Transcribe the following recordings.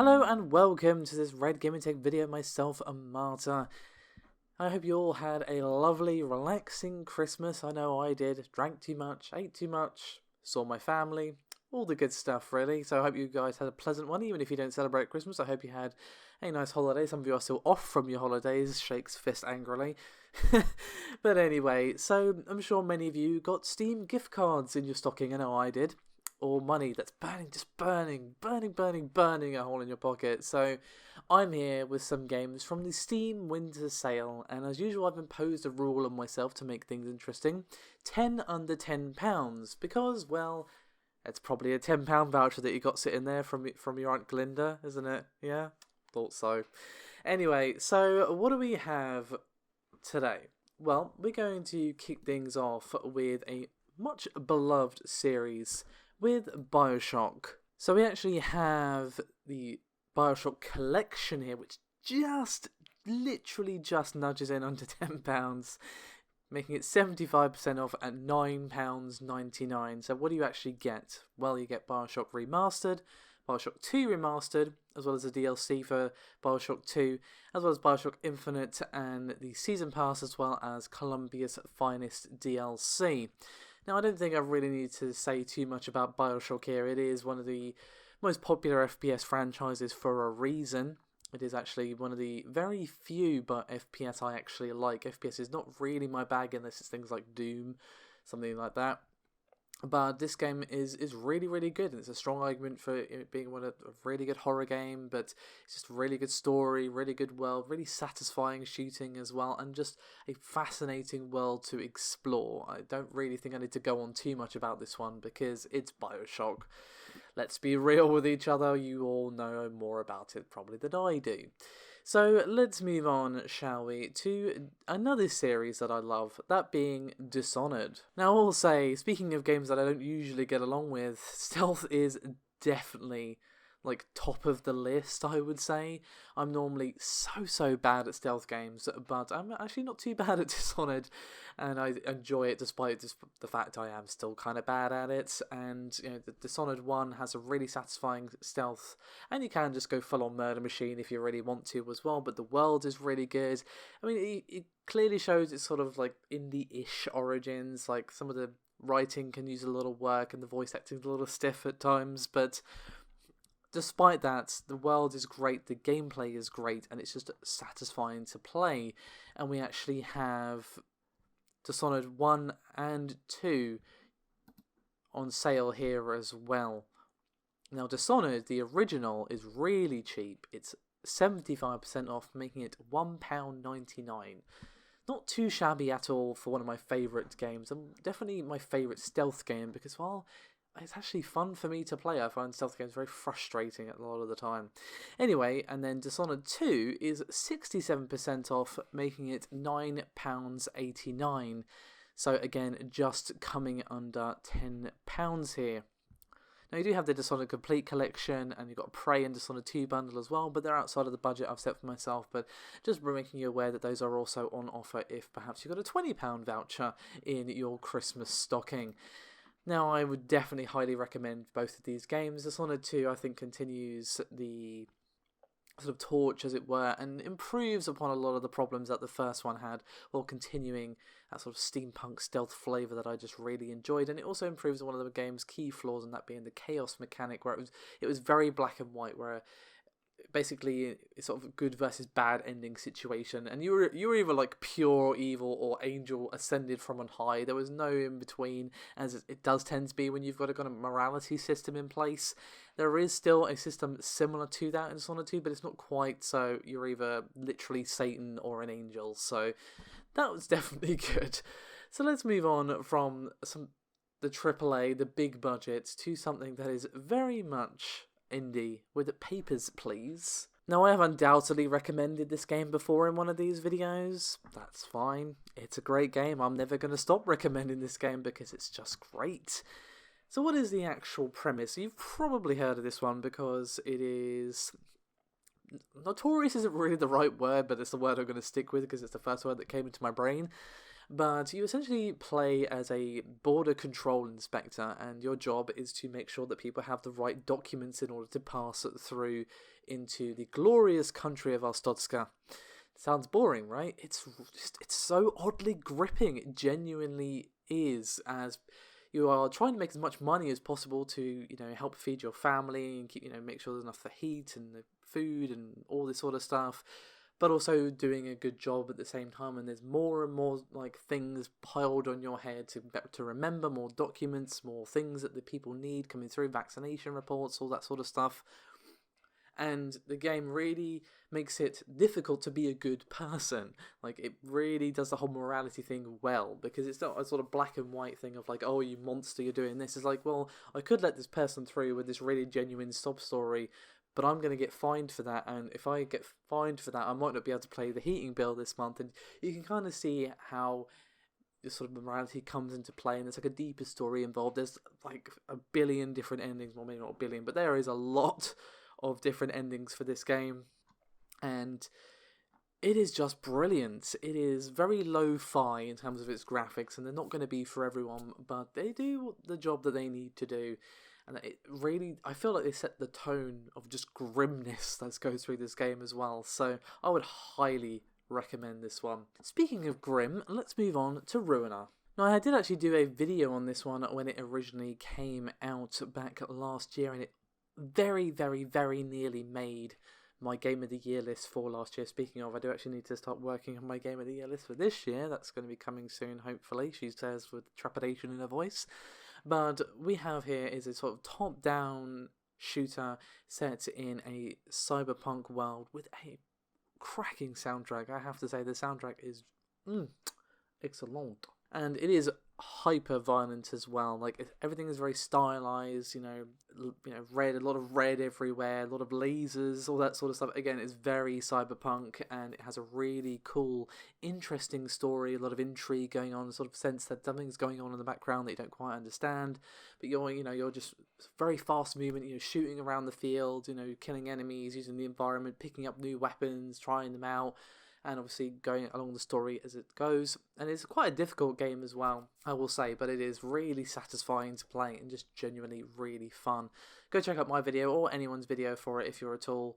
Hello and welcome to this Red Gaming Tech video, myself, Amata. I hope you all had a lovely, relaxing Christmas. I know I did. Drank too much, ate too much, saw my family, all the good stuff really. So I hope you guys had a pleasant one, even if you don't celebrate Christmas. I hope you had a nice holiday. Some of you are still off from your holidays, shakes fist angrily. But anyway, so I'm sure many of you got Steam gift cards in your stocking. I know I did. Or money that's burning, just burning a hole in your pocket. So I'm here with some games from the Steam Winter Sale, and as usual I've imposed a rule on myself to make things interesting. 10 under £10, because, well, it's probably a £10 voucher that you got sitting there from your Aunt Glinda, isn't it? Yeah? Thought so. Anyway, so what do we have today? Well, we're going to kick things off with a much beloved series with Bioshock. So we actually have the Bioshock Collection here, which literally just nudges in under £10, making it 75% off at £9.99. So what do you actually get? Well, you get Bioshock Remastered, Bioshock 2 Remastered, as well as the DLC for Bioshock 2, as well as Bioshock Infinite and the Season Pass, as well as Columbia's Finest DLC. Now, I don't think I really need to say too much about Bioshock here. It is one of the most popular FPS franchises for a reason. It is actually one of the very few FPS I actually like. FPS is not really my bag unless it's things like Doom, something like that. But this game is really, really good, and it's a strong argument for it being a really good horror game, but it's just a really good story, really good world, really satisfying shooting as well, and just a fascinating world to explore. I don't really think I need to go on too much about this one, because it's Bioshock. Let's be real with each other, you all know more about it probably than I do. So let's move on, shall we, to another series that I love, that being Dishonored. Now, I'll say, speaking of games that I don't usually get along with, stealth is definitely like top of the list, I would say. I'm normally so bad at stealth games, but I'm actually not too bad at Dishonored, and I enjoy it despite the fact I am still kind of bad at it. And you know, the Dishonored 1 has a really satisfying stealth, and you can just go full on murder machine if you really want to as well, but the world is really good. I mean, it clearly shows it's sort of like indie-ish origins, like some of the writing can use a little work and the voice acting's a little stiff at times, but despite that, the world is great, the gameplay is great, and it's just satisfying to play. And we actually have Dishonored 1 and 2 on sale here as well. Now, Dishonored, the original, is really cheap. It's 75% off, making it £1.99. Not too shabby at all for one of my favourite games, and definitely my favourite stealth game, because, well, it's actually fun for me to play. I find stealth games very frustrating a lot of the time. Anyway, and then Dishonored 2 is 67% off, making it £9.89. So again, just coming under £10 here. Now, you do have the Dishonored Complete Collection, and you've got a Prey and Dishonored 2 bundle as well, but they're outside of the budget I've set for myself. But just making you aware that those are also on offer if perhaps you've got a £20 voucher in your Christmas stocking. Now, I would definitely highly recommend both of these games. Dishonored 2, I think, continues the sort of torch, as it were, and improves upon a lot of the problems that the first one had, while continuing that sort of steampunk stealth flavour that I just really enjoyed. And it also improves on one of the game's key flaws, and that being the chaos mechanic, where it was very black and white, where basically it's sort of a good versus bad ending situation, and you were either like pure evil or angel ascended from on high. There was no in between, as it does tend to be when you've got a kind of morality system in place. There is still a system similar to that in Dishonored 2, but it's not quite, so you're either literally Satan or an angel, so that was definitely good. So let's move on from the AAA, the big budgets, to something that is very much indie with Papers, Please. Now, I have undoubtedly recommended this game before in one of these videos. That's fine. It's a great game. I'm never going to stop recommending this game because it's just great. So what is the actual premise? You've probably heard of this one because it is... notorious isn't really the right word, but it's the word I'm going to stick with because it's the first word that came into my brain. But you essentially play as a border control inspector, and your job is to make sure that people have the right documents in order to pass through into the glorious country of Ostotska. Sounds boring, right? It's so oddly gripping. It genuinely is, as you are trying to make as much money as possible to, help feed your family and keep, make sure there's enough for heat and the food and all this sort of stuff, but also doing a good job at the same time. And there's more and more things piled on your head to remember, more documents, more things that the people need coming through, vaccination reports, all that sort of stuff. And the game really makes it difficult to be a good person. It really does the whole morality thing well, because it's not a sort of black and white thing of oh, you monster, you're doing this. It's well, I could let this person through with this really genuine sob story, but I'm going to get fined for that, and if I get fined for that, I might not be able to pay the heating bill this month. And you can kind of see how this sort of morality comes into play, and there's a deeper story involved. There's a billion different endings, well, maybe not a billion, but there is a lot of different endings for this game, and it is just brilliant. It is very lo-fi in terms of its graphics, and they're not going to be for everyone, but they do the job that they need to do. And it really, I feel like they set the tone of just grimness that goes through this game as well. So I would highly recommend this one. Speaking of grim, let's move on to Ruiner. Now, I did actually do a video on this one when it originally came out back last year, and it very, very, very nearly made my Game of the Year list for last year. Speaking of, I do actually need to start working on my Game of the Year list for this year. That's going to be coming soon, hopefully, she says with trepidation in her voice. But we have here is a sort of top-down shooter set in a cyberpunk world with a cracking soundtrack. I have to say, the soundtrack is excellent. And it is hyper violent as well. Everything is very stylized, red, a lot of red everywhere, a lot of lasers, all that sort of stuff. Again, it's very cyberpunk, and it has a really cool, interesting story, a lot of intrigue going on, sort of sense that something's going on in the background that you don't quite understand, but you're just very fast movement, shooting around the field, killing enemies, using the environment, picking up new weapons, trying them out, and obviously going along the story as it goes. And it's quite a difficult game as well, I will say, but it is really satisfying to play and just genuinely really fun. Go check out my video or anyone's video for it if you're at all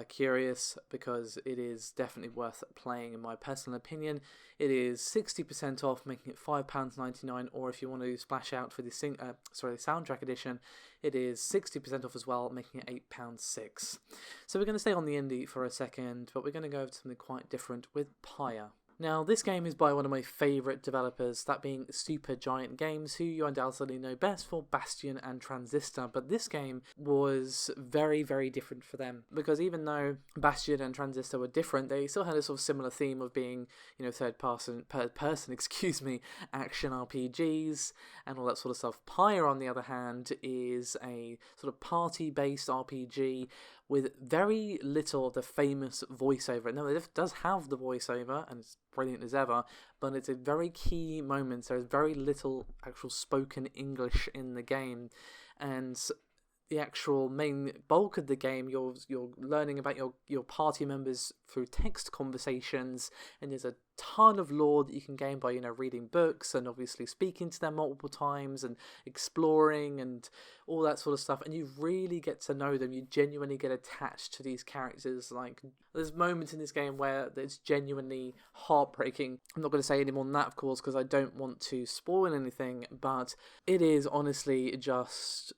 curious, because it is definitely worth playing in my personal opinion. It is 60% off, making it £5.99, or if you want to splash out for the soundtrack edition, it is 60% off as well, making it £8.06. So we're going to stay on the indie for a second, but we're going to go over to something quite different with Pyra. Now, this game is by one of my favourite developers, that being Supergiant Games, who you undoubtedly know best for Bastion and Transistor, but this game was very, very different for them, because even though Bastion and Transistor were different, they still had a sort of similar theme of being, third person, action RPGs and all that sort of stuff. Pyra, on the other hand, is a sort of party-based RPG with very little of the famous voiceover. No, it does have the voiceover, and it's brilliant as ever, but it's a very key moment. There's very little actual spoken English in the game, and the actual main bulk of the game, you're learning about your party members through text conversations, and there's a ton of lore that you can gain by reading books and obviously speaking to them multiple times and exploring and all that sort of stuff, and you really get to know them. You genuinely get attached to these characters. There's moments in this game where it's genuinely heartbreaking. I'm not going to say any more than that, of course, because I don't want to spoil anything, but it is honestly just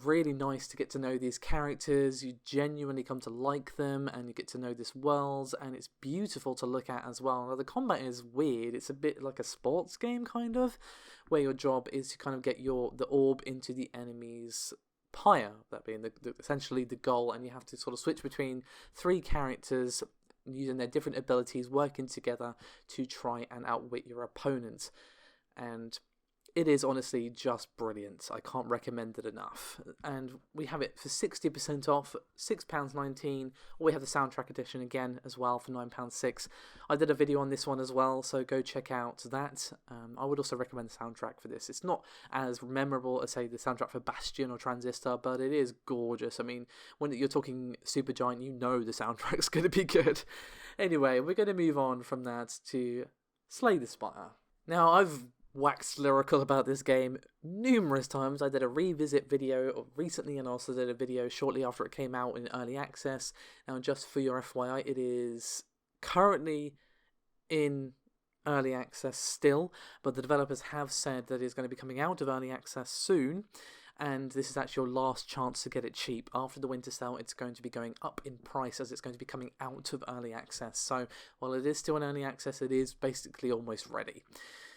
really nice to get to know these characters. You genuinely come to like them, and you get to know this world, and it's beautiful to look at as well. Now, the combat is weird. It's a bit like a sports game, kind of, where your job is to kind of get the orb into the enemy's pyre, that being essentially the goal, and you have to sort of switch between three characters using their different abilities, working together to try and outwit your opponent. And it is honestly just brilliant. I can't recommend it enough. And we have it for 60% off, £6.19, or we have the soundtrack edition again as well for £9.06. I did a video on this one as well, so go check out that. I would also recommend the soundtrack for this. It's not as memorable as, say, the soundtrack for Bastion or Transistor, but it is gorgeous. I mean, when you're talking Supergiant, you know the soundtrack's going to be good. Anyway, we're going to move on from that to Slay the Spire. Now, I've waxed lyrical about this game numerous times. I did a revisit video recently and also did a video shortly after it came out in early access. Now, just for your FYI, it is currently in early access still, but the developers have said that it's going to be coming out of early access soon, and this is actually your last chance to get it cheap. After the winter sale, it's going to be going up in price as it's going to be coming out of early access. So while it is still in early access, it is basically almost ready.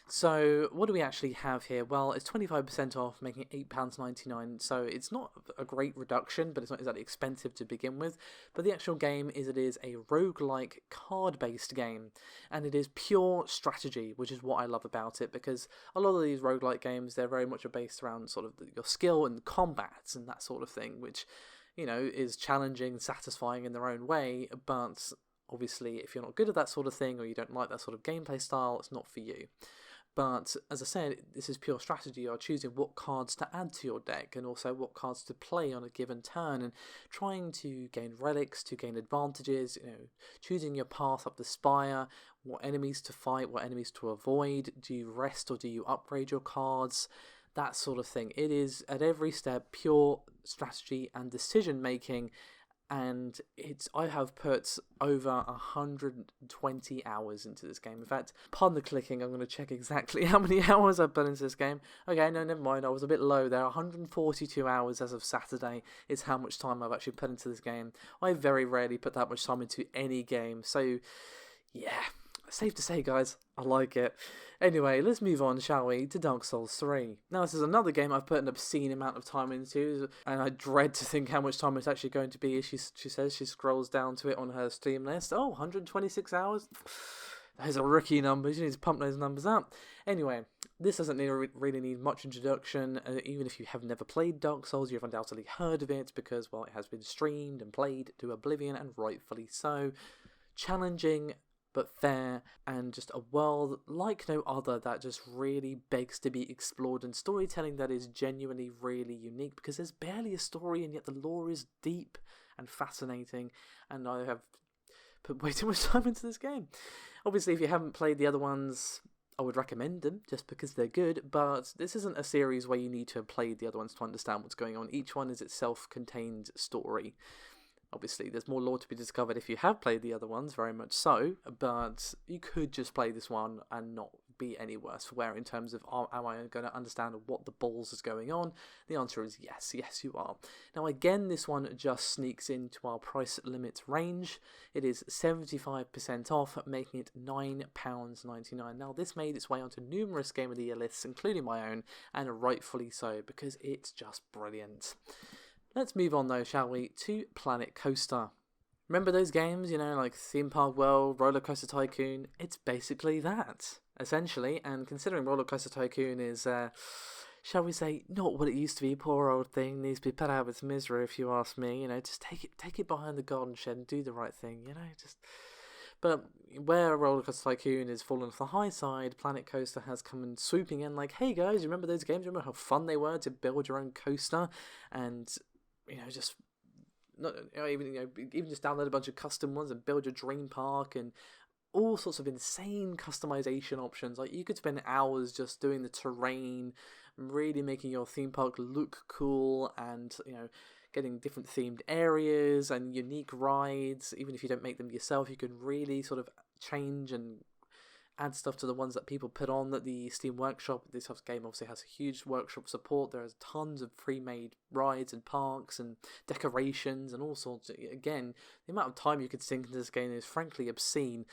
So what do we actually have here? Well, it's 25% off, making it £8.99, so it's not a great reduction, but it's not exactly expensive to begin with. But the actual game is it is a roguelike card-based game, and it is pure strategy, which is what I love about it, because a lot of these roguelike games, they're very much based around sort of your skill and combats and that sort of thing, which, you know, is challenging and satisfying in their own way, but obviously if you're not good at that sort of thing or you don't like that sort of gameplay style, it's not for you. But as I said, this is pure strategy. You're choosing what cards to add to your deck and also what cards to play on a given turn and trying to gain relics, to gain advantages, you know, choosing your path up the spire, what enemies to fight, what enemies to avoid, do you rest or do you upgrade your cards, that sort of thing. It is at every step pure strategy and decision making. And I have put over 120 hours into this game. In fact, upon the clicking, I'm going to check exactly how many hours I've put into this game. Okay, no, never mind. I was a bit low there. 142 hours as of Saturday is how much time I've actually put into this game. I very rarely put that much time into any game. So, yeah, safe to say, guys, I like it. Anyway, let's move on, shall we, to Dark Souls 3. Now, this is another game I've put an obscene amount of time into, and I dread to think how much time it's actually going to be. She says she scrolls down to it on her Steam list. Oh, 126 hours? Those are rookie numbers. You need to pump those numbers up. Anyway, this doesn't really need much introduction. Even if you have never played Dark Souls, you've undoubtedly heard of it because, well, it has been streamed and played to oblivion, and rightfully so. Challenging, but fair, and just a world like no other that just really begs to be explored, and storytelling that is genuinely really unique because there's barely a story and yet the lore is deep and fascinating, and I have put way too much time into this game. Obviously, if you haven't played the other ones, I would recommend them just because they're good, but this isn't a series where you need to have played the other ones to understand what's going on. Each one is its self-contained story. Obviously, there's more lore to be discovered if you have played the other ones, very much so, but you could just play this one and not be any worse for wear in terms of, am I going to understand what the balls is going on? The answer is yes, you are. Now, again, this one just sneaks into our price limit range. It is 75% off, making it £9.99. Now, this made its way onto numerous Game of the Year lists, including my own, and rightfully so, because it's just brilliant. Let's move on though, shall we, to Planet Coaster. Remember those games, you know, like Theme Park World, Roller Coaster Tycoon? It's basically that, essentially, and considering Roller Coaster Tycoon is, shall we say, not what it used to be, poor old thing, needs to be put out of its misery if you ask me, you know, just take it behind the garden shed and do the right thing, you know, just... But where Roller Coaster Tycoon is fallen off the high side, Planet Coaster has come and swooping in like, hey guys, you remember those games? Remember how fun they were to build your own coaster? And... you know, just not even just download a bunch of custom ones and build your dream park and all sorts of insane customization options. Like, you could spend hours just doing the terrain, really making your theme park look cool, and, you know, getting different themed areas and unique rides. Even if you don't make them yourself, you can really sort of change and add stuff to the ones that people put on. That the Steam Workshop, this game obviously has a huge workshop support. There's tons of pre-made rides and parks and decorations and all sorts. Again, the amount of time you could sink into this game is frankly obscene.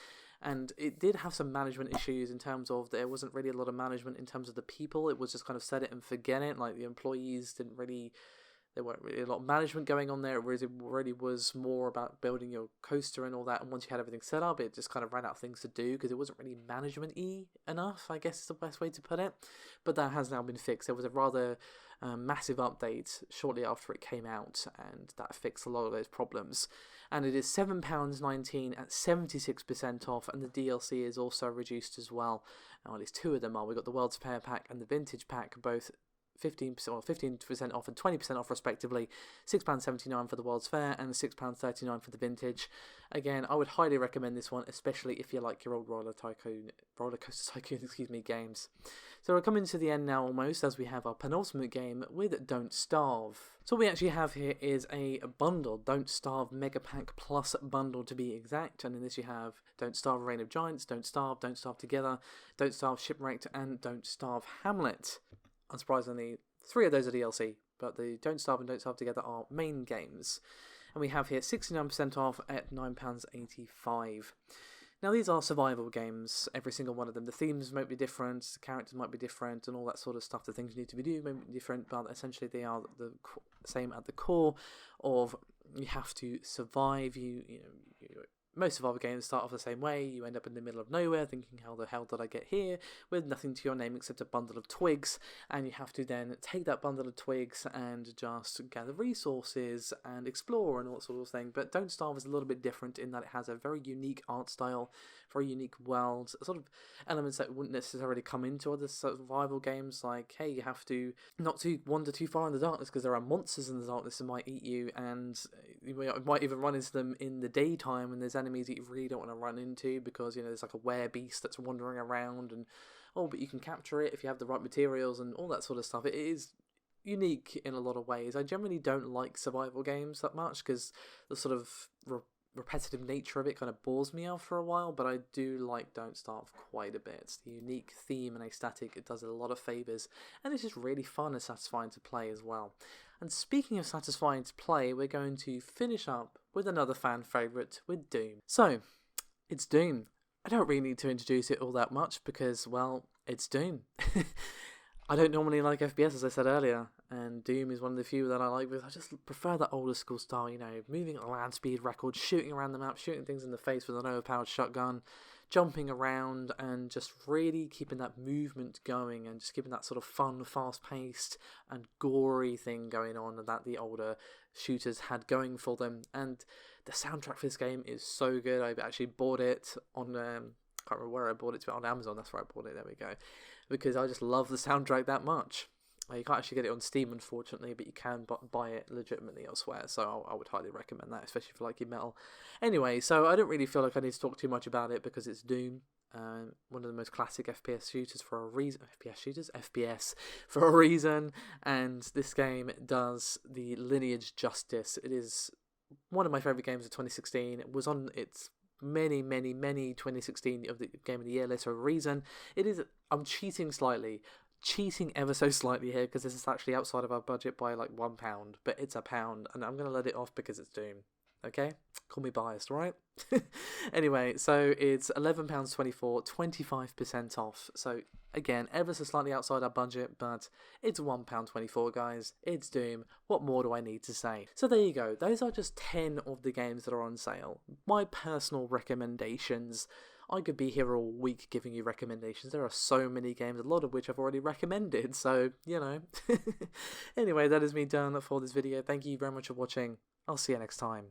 And it did have some management issues in terms of there wasn't really a lot of management in terms of the people. It was just kind of set it and forget it. Like, the employees didn't really... there weren't really a lot of management going on there. It really was more about building your coaster and all that. And once you had everything set up, it just kind of ran out of things to do because it wasn't really management-y enough, I guess is the best way to put it. But that has now been fixed. There was a rather massive update shortly after it came out, and that fixed a lot of those problems. And it is £7.19 at 76% off, and the DLC is also reduced as well. Now, at least two of them are. We've got the World's Fair Pack and the Vintage Pack, both 15% or 15% off and 20% off respectively. £6.79 for the World's Fair and £6.39 for the Vintage. Again, I would highly recommend this one, especially if you like your old Roller Coaster Tycoon, games. So we're coming to the end now almost, as we have our penultimate game with Don't Starve. So what we actually have here is a bundle, Don't Starve Mega Pack Plus bundle to be exact, and in this you have Don't Starve Reign of Giants, Don't Starve Together, Don't Starve Shipwrecked, and Don't Starve Hamlet. Unsurprisingly, 3 of those are DLC, but the Don't Starve and Don't Starve Together are main games. And we have here 69% off at £9.85. Now these are survival games, every single one of them. The themes might be different, the characters might be different, and all that sort of stuff. The things you need to be doing may be different, but essentially they are the same at the core of you have to survive. Most survival games start off the same way. You end up in the middle of nowhere thinking, how the hell did I get here? With nothing to your name except a bundle of twigs. And you have to then take that bundle of twigs and just gather resources and explore and all that sort of thing. But Don't Starve is a little bit different in that it has a very unique art style, very unique world, sort of elements that wouldn't necessarily come into other survival games. Like, hey, you have to not to wander too far in the darkness because there are monsters in the darkness that might eat you, and you might even run into them in the daytime, and there's enemies that you really don't want to run into because there's like a werebeast that's wandering around, and but you can capture it if you have the right materials and all that sort of stuff. It is unique in a lot of ways. I generally don't like survival games that much because the sort of repetitive nature of it kind of bores me after a while, but I do like Don't Starve quite a bit. The unique theme and aesthetic, it does it a lot of favours, and it's just really fun and satisfying to play as well. And speaking of satisfying to play, we're going to finish up with another fan favourite, with Doom. So, it's Doom. I don't really need to introduce it all that much because, well, it's Doom. I don't normally like FPS, as I said earlier, and Doom is one of the few that I like because I just prefer that older school style, moving at land speed records, shooting around the map, shooting things in the face with an overpowered shotgun, jumping around, and just really keeping that movement going and just keeping that sort of fun, fast-paced and gory thing going on that the older shooters had going for them. And the soundtrack for this game is so good. I actually bought it on, I can't remember where I bought it, but on Amazon, that's where I bought it, there we go, because I just love the soundtrack that much. You can't actually get it on Steam, unfortunately, but you can buy it legitimately elsewhere, so I would highly recommend that, especially if you like your metal. Anyway, so I don't really feel like I need to talk too much about it because it's Doom, one of the most classic FPS shooters for a reason. FPS for a reason, and this game does the lineage justice. It is one of my favourite games of 2016. It was on its many 2016 of the Game of the Year list for a reason. It is. I'm cheating ever so slightly here because this is actually outside of our budget by like £1, but it's £1, and I'm gonna let it off because it's Doom. Okay, call me biased, right? Anyway, so it's £11.24, 25% off. So again, ever so slightly outside our budget, but it's £1.24, guys. It's Doom. What more do I need to say? So there you go. Those are just 10 of the games that are on sale. My personal recommendations. I could be here all week giving you recommendations. There are so many games, a lot of which I've already recommended, so, Anyway, that is me done for this video. Thank you very much for watching. I'll see you next time.